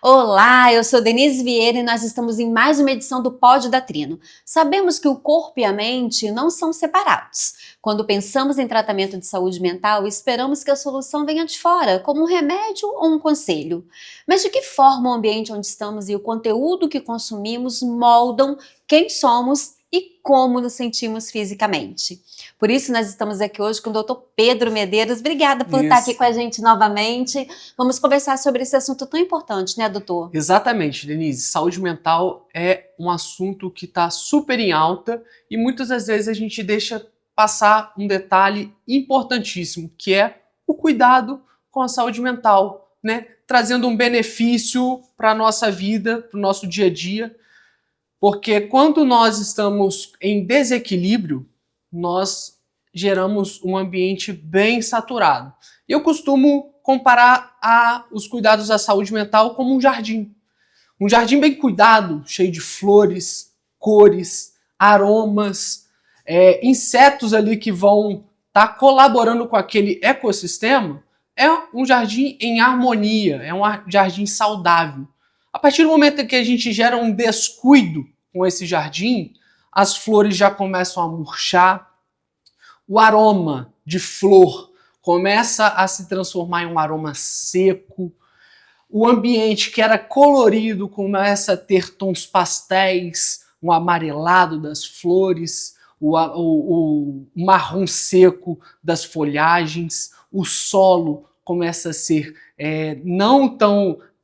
Olá, eu sou Denise Vieira e nós estamos em mais uma edição do Pod da Trino. Sabemos que o corpo e a mente não são separados. Quando pensamos em tratamento de saúde mental, esperamos que a solução venha de fora, como um remédio ou um conselho. Mas de que forma o ambiente onde estamos e o conteúdo que consumimos moldam quem somos e como nos sentimos fisicamente? Por isso nós estamos aqui hoje com o Dr. Pedro Medeiros. Obrigada por estar aqui com a gente novamente. Vamos conversar sobre esse assunto tão importante, né, doutor? Exatamente, Denise. Saúde mental é um assunto que está super em alta e muitas das vezes a gente deixa passar um detalhe importantíssimo, que é o cuidado com a saúde mental, né? Trazendo um benefício para a nossa vida, para o nosso dia a dia, porque quando nós estamos em desequilíbrio, nós geramos um ambiente bem saturado. Eu costumo comparar os cuidados da saúde mental como um jardim. Um jardim bem cuidado, cheio de flores, cores, aromas, insetos ali que vão estar colaborando com aquele ecossistema. É um jardim em harmonia, é um jardim saudável. A partir do momento que a gente gera um descuido com esse jardim, as flores já começam a murchar, o aroma de flor começa a se transformar em um aroma seco, o ambiente que era colorido começa a ter tons pastéis, um amarelado das flores, o marrom seco das folhagens, o solo começa a ser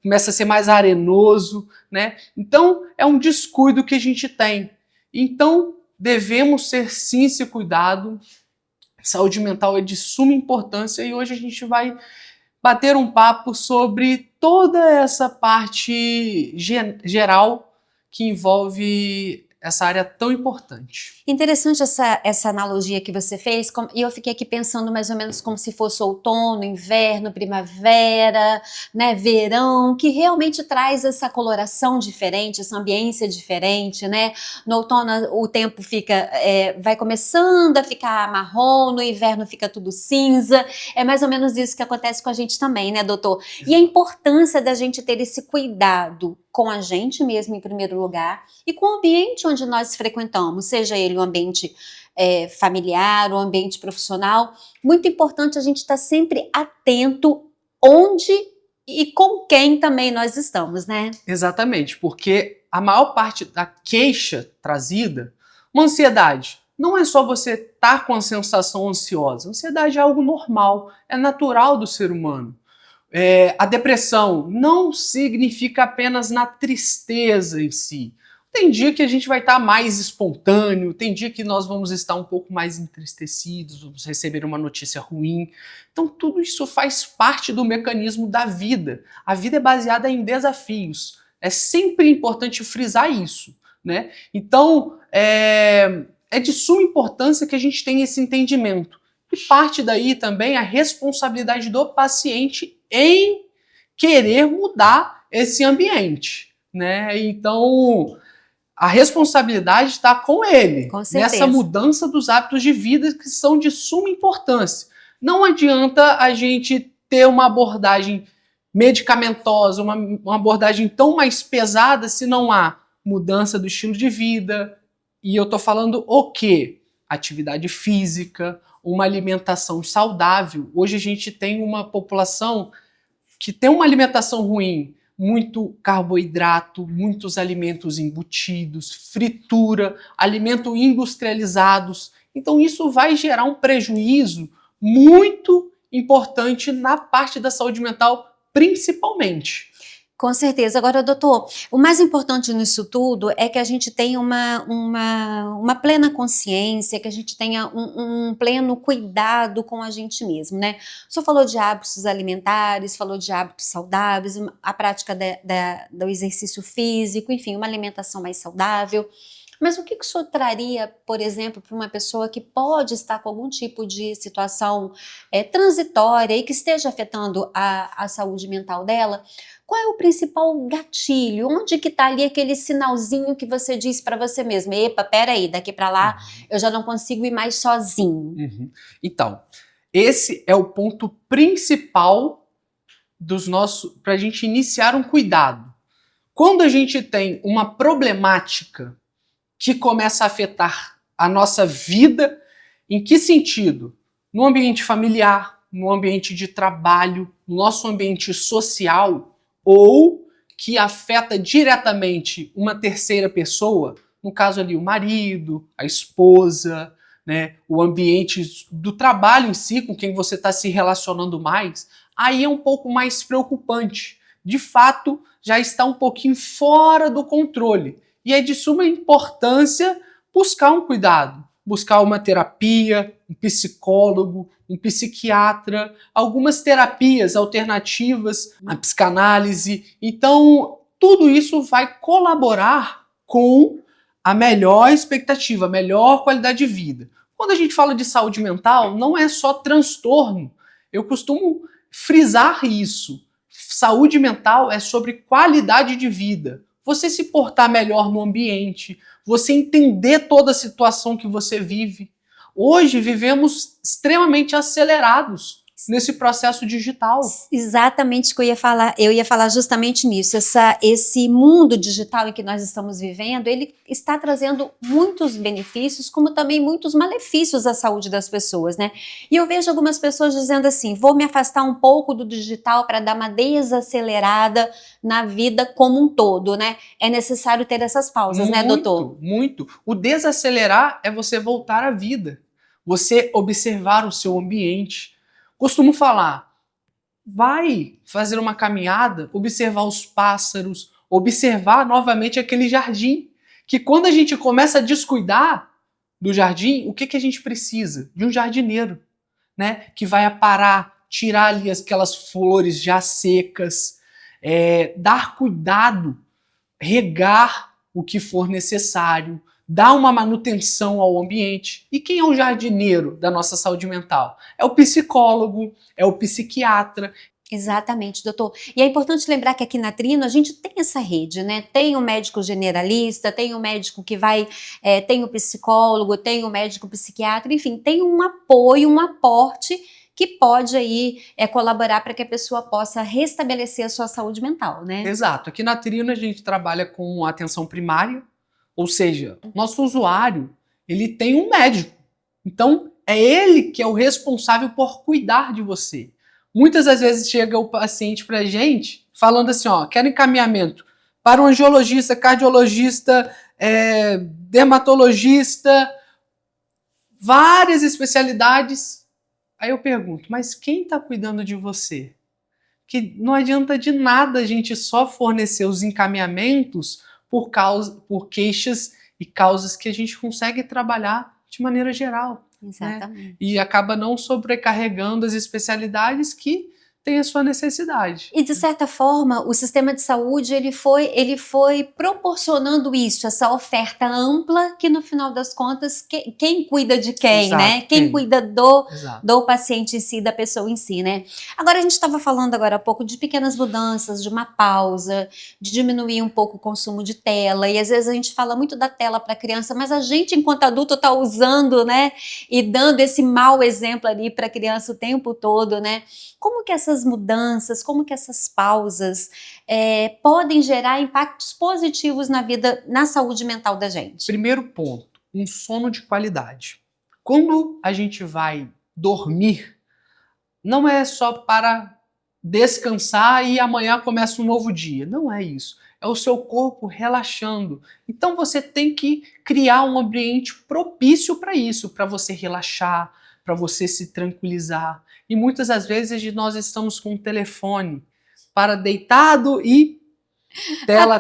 começa a ser mais arenoso, né? Então é um descuido que a gente tem. Então devemos ter sim esse cuidado. Saúde mental é de suma importância e hoje a gente vai bater um papo sobre toda essa parte geral que envolve essa área tão importante. Interessante essa analogia que você fez, e eu fiquei aqui pensando mais ou menos como se fosse outono, inverno, primavera, né, verão, que realmente traz essa coloração diferente, essa ambiência diferente, né? No outono o tempo vai começando a ficar marrom, no inverno fica tudo cinza, é mais ou menos isso que acontece com a gente também, né, doutor? E a importância da gente ter esse cuidado com a gente mesmo em primeiro lugar e com o ambiente onde nós frequentamos, seja ele um ambiente familiar, um ambiente profissional. Muito importante a gente estar sempre atento onde e com quem também nós estamos, né? Exatamente, porque a maior parte da queixa trazida, uma ansiedade, não é só você estar com a sensação ansiosa. Ansiedade é algo normal, é natural do ser humano. A depressão não significa apenas na tristeza em si. Tem dia que a gente vai estar mais espontâneo, tem dia que nós vamos estar um pouco mais entristecidos, vamos receber uma notícia ruim. Então tudo isso faz parte do mecanismo da vida. A vida é baseada em desafios. É sempre importante frisar isso, né? Então é de suma importância que a gente tenha esse entendimento. E parte daí também a responsabilidade do paciente em querer mudar esse ambiente, né? Então a responsabilidade está com ele, nessa mudança dos hábitos de vida que são de suma importância. Não adianta a gente ter uma abordagem medicamentosa, uma abordagem tão mais pesada se não há mudança do estilo de vida. E eu estou falando o quê? Atividade física, uma alimentação saudável. Hoje a gente tem uma população que tem uma alimentação ruim, muito carboidrato, muitos alimentos embutidos, fritura, alimentos industrializados. Então isso vai gerar um prejuízo muito importante na parte da saúde mental, principalmente. Com certeza. Agora, doutor, o mais importante nisso tudo é que a gente tenha uma plena consciência, que a gente tenha um pleno cuidado com a gente mesmo, né? O senhor falou de hábitos alimentares, falou de hábitos saudáveis, a prática do exercício físico, enfim, uma alimentação mais saudável. Mas o que o senhor traria, por exemplo, para uma pessoa que pode estar com algum tipo de situação transitória e que esteja afetando a saúde mental dela? Qual é o principal gatilho? Onde que está ali aquele sinalzinho que você diz para você mesmo? Epa, peraí, daqui para lá eu já não consigo ir mais sozinho. Então, esse é o ponto principal para a gente iniciar um cuidado. Quando a gente tem uma problemática que começa a afetar a nossa vida, em que sentido? No ambiente familiar, no ambiente de trabalho, no nosso ambiente social, ou que afeta diretamente uma terceira pessoa, no caso ali o marido, a esposa, né, o ambiente do trabalho em si, com quem você está se relacionando mais, aí é um pouco mais preocupante. De fato, já está um pouquinho fora do controle. E é de suma importância buscar um cuidado, buscar uma terapia, um psicólogo, um psiquiatra, algumas terapias alternativas, a psicanálise. Então, tudo isso vai colaborar com a melhor expectativa, a melhor qualidade de vida. Quando a gente fala de saúde mental, não é só transtorno. Eu costumo frisar isso. Saúde mental é sobre qualidade de vida. Você se portar melhor no ambiente, você entender toda a situação que você vive. Hoje vivemos extremamente acelerados nesse processo digital. Exatamente o que eu ia falar justamente nisso. Esse mundo digital em que nós estamos vivendo, ele está trazendo muitos benefícios, como também muitos malefícios à saúde das pessoas, né? E eu vejo algumas pessoas dizendo assim, vou me afastar um pouco do digital para dar uma desacelerada na vida como um todo, né? É necessário ter essas pausas, né, doutor? Muito. O desacelerar é você voltar à vida, você observar o seu ambiente. Costumo falar, vai fazer uma caminhada, observar os pássaros, observar novamente aquele jardim, que quando a gente começa a descuidar do jardim, o que a gente precisa? De um jardineiro, né? Que vai aparar, tirar ali aquelas flores já secas, dar cuidado, regar o que for necessário, dar uma manutenção ao ambiente. E quem é o jardineiro da nossa saúde mental? É o psicólogo, é o psiquiatra. Exatamente, doutor. E é importante lembrar que aqui na Trino a gente tem essa rede, né? Tem o médico generalista, tem o médico que tem o psicólogo, tem o médico psiquiatra, enfim, tem um apoio, um aporte que pode aí colaborar para que a pessoa possa restabelecer a sua saúde mental, né? Exato. Aqui na Trino a gente trabalha com atenção primária, ou seja, nosso usuário, ele tem um médico. Então, é ele que é o responsável por cuidar de você. Muitas das vezes chega o paciente pra gente falando assim, ó, quero encaminhamento para um angiologista, cardiologista, dermatologista, várias especialidades. Aí eu pergunto, mas quem está cuidando de você? Que não adianta de nada a gente só fornecer os encaminhamentos por queixas e causas que a gente consegue trabalhar de maneira geral. Exatamente. Né? E acaba não sobrecarregando as especialidades que têm a sua necessidade. E de certa forma, o sistema de saúde ele foi proporcionando isso, essa oferta ampla que no final das contas, quem cuida de quem, Exato, né? Quem cuida Exato. do paciente em si, da pessoa em si, né? Agora a gente estava falando agora há pouco de pequenas mudanças, de uma pausa, de diminuir um pouco o consumo de tela, e às vezes a gente fala muito da tela para criança, mas a gente enquanto adulto está usando, né? E dando esse mau exemplo ali para a criança o tempo todo, né? Como que essas mudanças, como que essas pausas podem gerar impactos positivos na vida, na saúde mental da gente? Primeiro ponto, um sono de qualidade. Quando a gente vai dormir, não é só para descansar e amanhã começa um novo dia. Não é isso. É o seu corpo relaxando. Então você tem que criar um ambiente propício para isso, para você relaxar, para você se tranquilizar. E muitas das vezes nós estamos com o telefone para deitado e tela,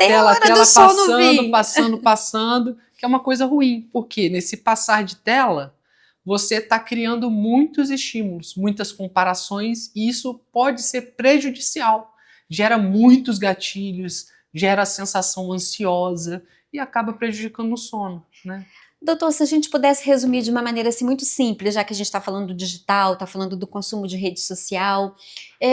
passando, que é uma coisa ruim, porque nesse passar de tela, você está criando muitos estímulos, muitas comparações, e isso pode ser prejudicial. Gera muitos gatilhos, gera a sensação ansiosa e acaba prejudicando o sono, né? Doutor, se a gente pudesse resumir de uma maneira assim muito simples, já que a gente está falando do digital, está falando do consumo de rede social,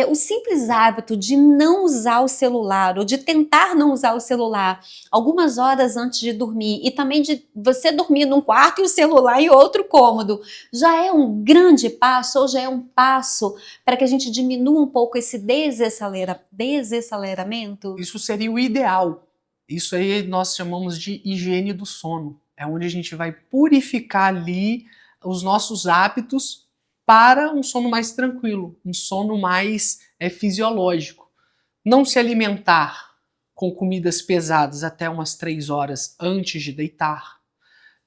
o simples hábito de não usar o celular ou de tentar não usar o celular algumas horas antes de dormir e também de você dormir num quarto e o celular em outro cômodo, já é um grande passo ou já é um passo para que a gente diminua um pouco esse desaceleramento? Isso seria o ideal. Isso aí nós chamamos de higiene do sono. É onde a gente vai purificar ali os nossos hábitos para um sono mais tranquilo, um sono mais fisiológico. Não se alimentar com comidas pesadas até umas 3 horas antes de deitar.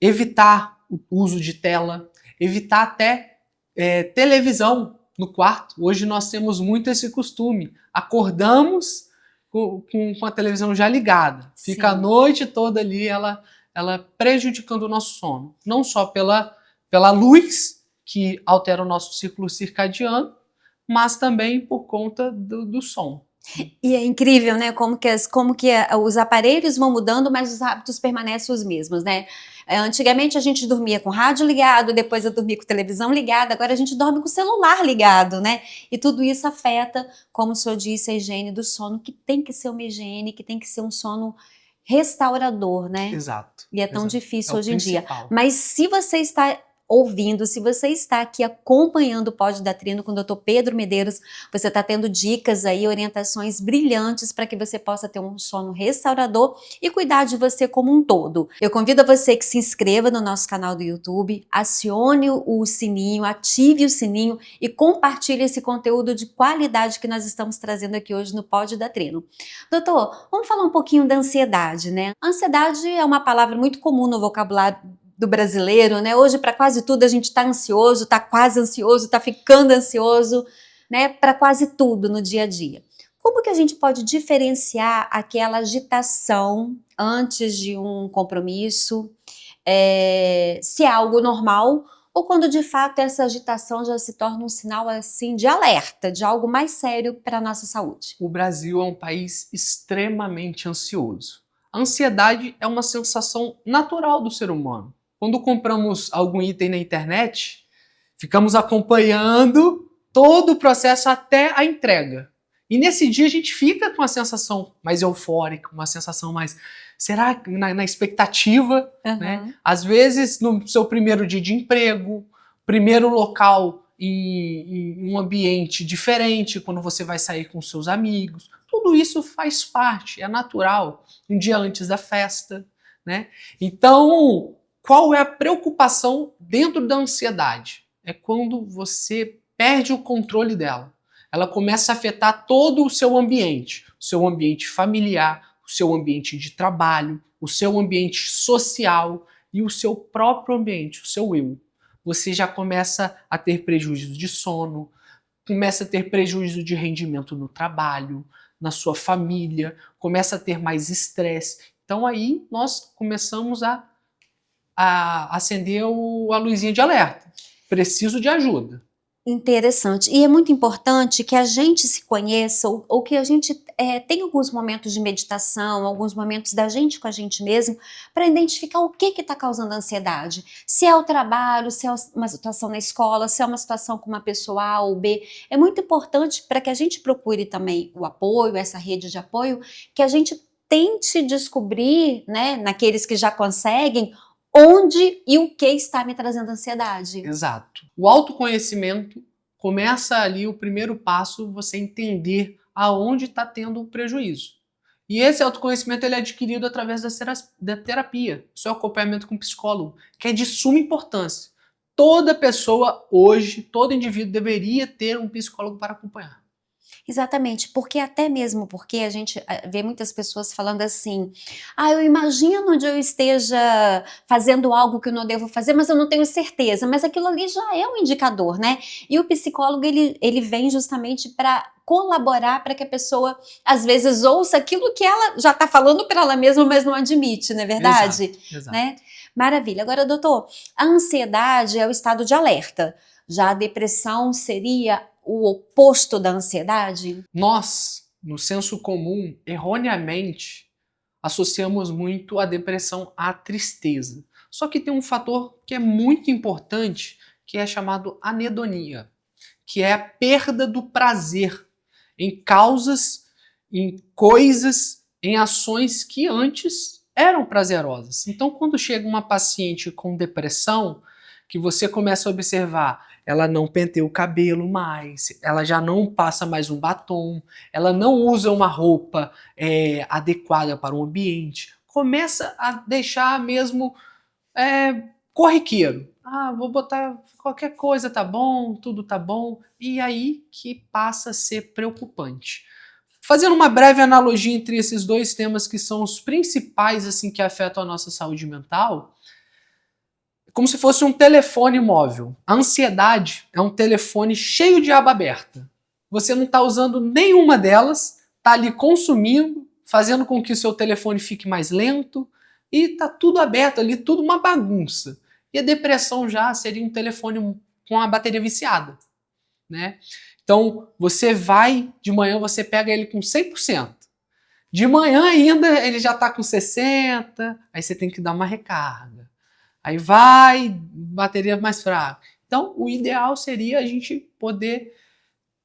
Evitar o uso de tela. Evitar até televisão no quarto. Hoje nós temos muito esse costume. Acordamos com a televisão já ligada. Fica a Sim. noite toda ali ela prejudicando o nosso sono. Não só pela luz, que altera o nosso ciclo circadiano, mas também por conta do som. E é incrível, né, como que os aparelhos vão mudando, mas os hábitos permanecem os mesmos, né? Antigamente a gente dormia com rádio ligado, depois eu dormia com televisão ligada, agora a gente dorme com o celular ligado, né? E tudo isso afeta, como o senhor disse, a higiene do sono, que tem que ser uma higiene, que tem que ser um sono restaurador, né? Exato. E é tão exato. difícil É o hoje em dia. principal. Mas se você está ouvindo, se você está aqui acompanhando o Pod da Trino com o Dr. Pedro Medeiros, você está tendo dicas aí, orientações brilhantes para que você possa ter um sono restaurador e cuidar de você como um todo. Eu convido a você que se inscreva no nosso canal do YouTube, acione o sininho, ative o sininho e compartilhe esse conteúdo de qualidade que nós estamos trazendo aqui hoje no Pod da Trino. Doutor, vamos falar um pouquinho da ansiedade, né? Ansiedade é uma palavra muito comum no vocabulário do brasileiro, né? Hoje, para quase tudo, a gente está ansioso, está quase ansioso, está ficando ansioso, né? Para quase tudo no dia a dia. Como que a gente pode diferenciar aquela agitação antes de um compromisso, se é algo normal, ou quando de fato essa agitação já se torna um sinal assim de alerta, de algo mais sério para a nossa saúde? O Brasil é um país extremamente ansioso. A ansiedade é uma sensação natural do ser humano. Quando compramos algum item na internet, ficamos acompanhando todo o processo até a entrega. E nesse dia a gente fica com uma sensação mais eufórica, uma sensação mais, será que na expectativa, né? Às vezes no seu primeiro dia de emprego, primeiro local em um ambiente diferente, quando você vai sair com seus amigos, tudo isso faz parte, é natural. Um dia antes da festa, né? Então, qual é a preocupação dentro da ansiedade? É quando você perde o controle dela. Ela começa a afetar todo o seu ambiente familiar, o seu ambiente de trabalho, o seu ambiente social e o seu próprio ambiente, o seu eu. Você já começa a ter prejuízo de sono, começa a ter prejuízo de rendimento no trabalho, na sua família, começa a ter mais estresse. Então aí nós começamos a acender a luzinha de alerta. Preciso de ajuda. Interessante. E é muito importante que a gente se conheça ou que a gente tenha alguns momentos de meditação, alguns momentos da gente com a gente mesmo, para identificar o que está causando ansiedade. Se é o trabalho, se é uma situação na escola, se é uma situação com uma pessoa A ou B. É muito importante para que a gente procure também o apoio, essa rede de apoio, que a gente tente descobrir, né, naqueles que já conseguem, onde e o que está me trazendo ansiedade. Exato. O autoconhecimento começa ali o primeiro passo, você entender aonde está tendo o prejuízo. E esse autoconhecimento ele é adquirido através da terapia, seu acompanhamento com o psicólogo, que é de suma importância. Toda pessoa hoje, todo indivíduo deveria ter um psicólogo para acompanhar. Exatamente, porque até mesmo porque a gente vê muitas pessoas falando assim, eu imagino onde eu esteja fazendo algo que eu não devo fazer, mas eu não tenho certeza, mas aquilo ali já é um indicador, né? E o psicólogo, ele vem justamente para colaborar para que a pessoa, às vezes, ouça aquilo que ela já está falando para ela mesma, mas não admite, não é verdade? Exato. Né? Maravilha. Agora, doutor, a ansiedade é o estado de alerta, já a depressão seria o oposto da ansiedade? Nós, no senso comum, erroneamente, associamos muito a depressão à tristeza. Só que tem um fator que é muito importante, que é chamado anedonia, que é a perda do prazer em causas, em coisas, em ações que antes eram prazerosas. Então, quando chega uma paciente com depressão, que você começa a observar, ela não penteia o cabelo mais, ela já não passa mais um batom, ela não usa uma roupa adequada para o ambiente, começa a deixar mesmo corriqueiro. Ah, vou botar qualquer coisa, tá bom, tudo tá bom, e aí que passa a ser preocupante. Fazendo uma breve analogia entre esses dois temas que são os principais assim que afetam a nossa saúde mental, como se fosse um telefone móvel. A ansiedade é um telefone cheio de aba aberta. Você não está usando nenhuma delas, está ali consumindo, fazendo com que o seu telefone fique mais lento e está tudo aberto ali, tudo uma bagunça. E a depressão já seria um telefone com a bateria viciada, né? Então, você vai, de manhã você pega ele com 100%. De manhã ainda ele já está com 60%, aí você tem que dar uma recarga. Aí vai, bateria mais fraca. Então, o ideal seria a gente poder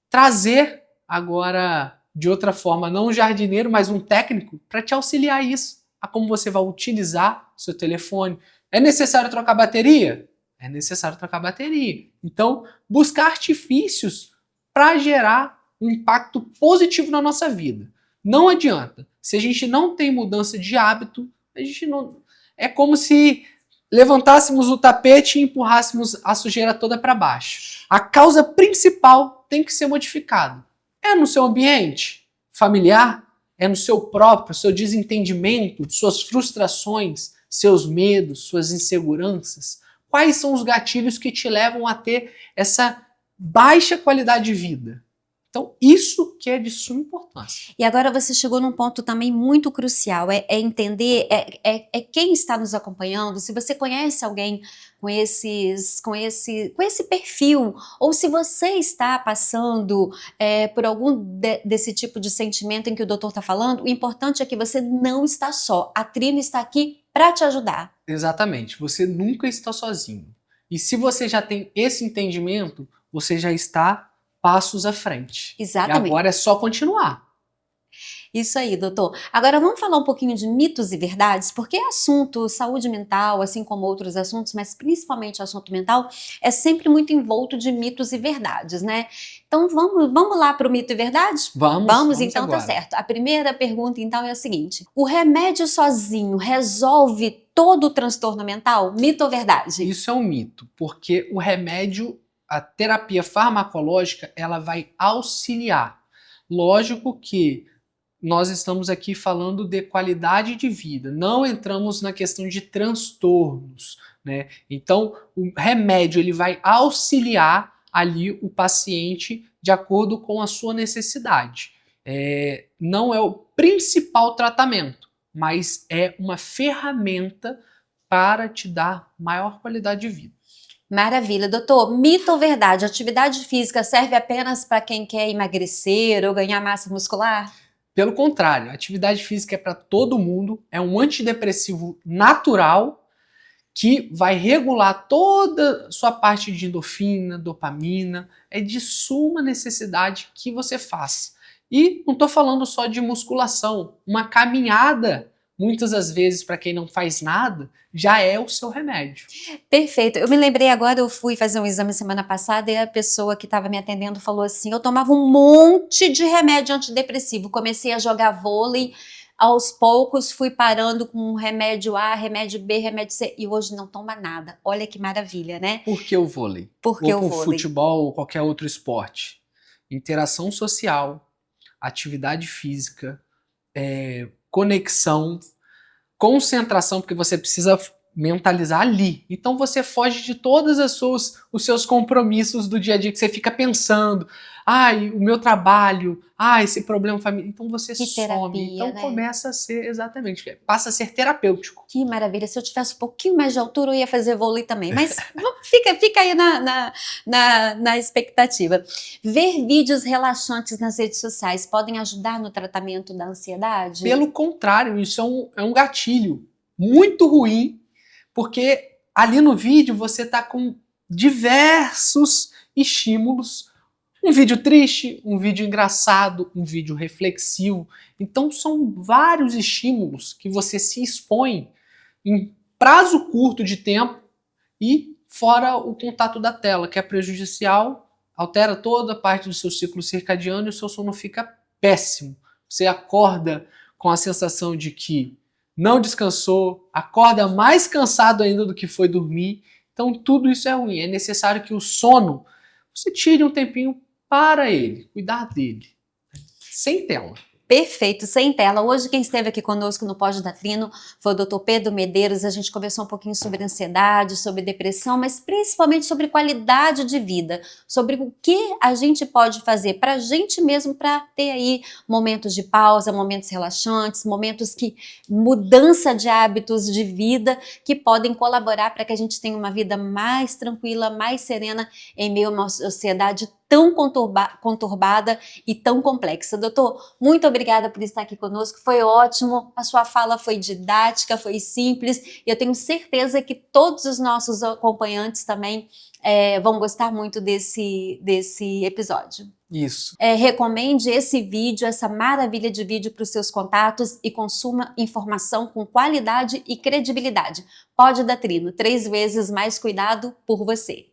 trazer agora, de outra forma, não um jardineiro, mas um técnico, para te auxiliar isso, a como você vai utilizar o seu telefone. É necessário trocar bateria? É necessário trocar bateria. Então, buscar artifícios para gerar um impacto positivo na nossa vida. Não adianta. Se a gente não tem mudança de hábito, a gente não. É como se levantássemos o tapete e empurrássemos a sujeira toda para baixo. A causa principal tem que ser modificada. É no seu ambiente familiar, é no seu próprio, seu desentendimento, suas frustrações, seus medos, suas inseguranças. Quais são os gatilhos que te levam a ter essa baixa qualidade de vida? Então, isso que é de suma importância. E agora você chegou num ponto também muito crucial, é entender quem está nos acompanhando, se você conhece alguém com esse perfil, ou se você está passando por algum desse tipo de sentimento em que o doutor está falando, o importante é que você não está só. A Trina está aqui para te ajudar. Exatamente, você nunca está sozinho. E se você já tem esse entendimento, você já está passos à frente. Exatamente. E agora é só continuar. Isso aí, doutor. Agora vamos falar um pouquinho de mitos e verdades, porque assunto saúde mental, assim como outros assuntos, mas principalmente o assunto mental, é sempre muito envolto de mitos e verdades, né? Então vamos lá para o mito e verdade? Vamos Então agora. tá certo. A primeira pergunta então é a seguinte: o remédio sozinho resolve todo o transtorno mental? Mito ou verdade? Isso é um mito, porque o remédio, a terapia farmacológica, ela vai auxiliar. Lógico que nós estamos aqui falando de qualidade de vida, não entramos na questão de transtornos, né? Então, o remédio ele vai auxiliar ali o paciente de acordo com a sua necessidade. Não é o principal tratamento, mas é uma ferramenta para te dar maior qualidade de vida. Maravilha, doutor. Mito ou verdade? Atividade física serve apenas para quem quer emagrecer ou ganhar massa muscular? Pelo contrário, a atividade física é para todo mundo, é um antidepressivo natural que vai regular toda a sua parte de endorfina, dopamina, é de suma necessidade que você faça. E não estou falando só de musculação, uma caminhada, muitas das vezes para quem não faz nada, já é o seu remédio. Perfeito. Eu me lembrei agora, eu fui fazer um exame semana passada e a pessoa que estava me atendendo falou assim, eu tomava um monte de remédio antidepressivo, comecei a jogar vôlei, aos poucos fui parando com remédio A, remédio B, remédio C e hoje não toma nada. Olha que maravilha, né? Por que o vôlei? Porque ou o por vôlei. futebol ou qualquer outro esporte? Interação social, atividade física, conexão, concentração, porque você precisa mentalizar ali. Então você foge de todos os seus compromissos do dia a dia que você fica pensando. Ai, o meu trabalho, esse problema familiar. Então você Que some. terapia, Então né? começa a ser, exatamente, passa a ser terapêutico. Que maravilha, se eu tivesse um pouquinho mais de altura eu ia fazer vôlei também, mas fica aí na expectativa. Ver vídeos relaxantes nas redes sociais podem ajudar no tratamento da ansiedade? Pelo contrário, isso é um gatilho muito ruim, porque ali no vídeo você está com diversos estímulos. Um vídeo triste, um vídeo engraçado, um vídeo reflexivo. Então são vários estímulos que você se expõe em prazo curto de tempo e Fora o contato da tela, que é prejudicial, altera toda a parte do seu ciclo circadiano e o seu sono fica péssimo. Você acorda com a sensação de que não descansou, acorda mais cansado ainda do que foi dormir. Então tudo isso é ruim. É necessário que o sono, você tire um tempinho para ele, cuidar dele. Sem tela. Perfeito, sem tela. Hoje quem esteve aqui conosco no Pode da Trino foi o Dr. Pedro Medeiros. A gente conversou um pouquinho sobre ansiedade, sobre depressão, mas principalmente sobre qualidade de vida, sobre o que a gente pode fazer para a gente mesmo, para ter aí momentos de pausa, momentos relaxantes, momentos que mudança de hábitos de vida que podem colaborar para que a gente tenha uma vida mais tranquila, mais serena em meio a uma sociedade tão conturbada e tão complexa. Doutor, muito obrigada por estar aqui conosco, foi ótimo, a sua fala foi didática, foi simples, e eu tenho certeza que todos os nossos acompanhantes também vão gostar muito desse episódio. Isso. Recomende esse vídeo, essa maravilha de vídeo para os seus contatos e consuma informação com qualidade e credibilidade. Pode da Trino, 3 vezes mais cuidado por você.